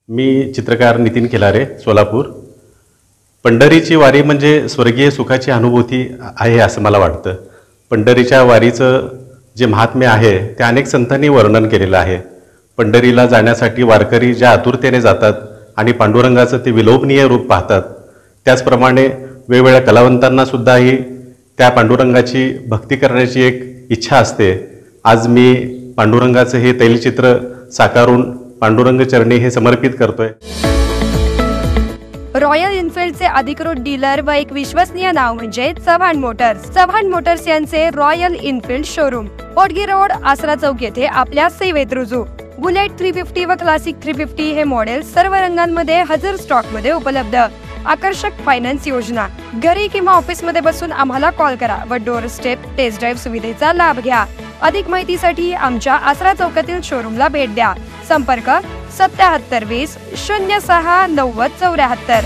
मी चित्रकार नितीन खिलारे, सोलापूर. पंढरीची वारी म्हणजे स्वर्गीय सुखाची अनुभूती आहे असं मला वाटतं. पंढरीच्या वारीचं जे महात्म्य आहे ते अनेक संतांनी वर्णन केलेलं आहे. पंढरीला जाण्यासाठी वारकरी ज्या आतुरतेने जातात आणि पांडुरंगाचं ते विलोभनीय रूप पाहतात, त्याचप्रमाणे वेगवेगळ्या कलावंतांना सुद्धाही त्या पांडुरंगाची भक्ती करण्याची एक इच्छा असते. आज मी पांडुरंगाचं हे तैलचित्र साकारून पांडुरंग चरणी हे समर्पित करतोय. रॉयल एनफील्डचे अधिकृत डीलर व एक विश्वसनीय नाव म्हणजे चव्हाण मोटर्स. चव्हाण मोटर्स यांचे रॉयल एनफील्ड शोरूम पोटगी रोड, आसरा चौक येथे आपल्या सेवेत रुजू. बुलेट 350 व क्लासिक 350 हे मॉडेल सर्व रंगांमध्ये हजर स्टॉक मध्ये उपलब्ध. आकर्षक फायनान्स योजना. घरी किंवा ऑफिस मध्ये बसून आम्हाला कॉल करा व डोअर स्टेप टेस्ट ड्राईव्ह सुविधेचा लाभ घ्या. अधिक माहितीसाठी आमच्या आसरा चौकातील शोरूमला भेट द्या. संपर्क 7720 06 90 74.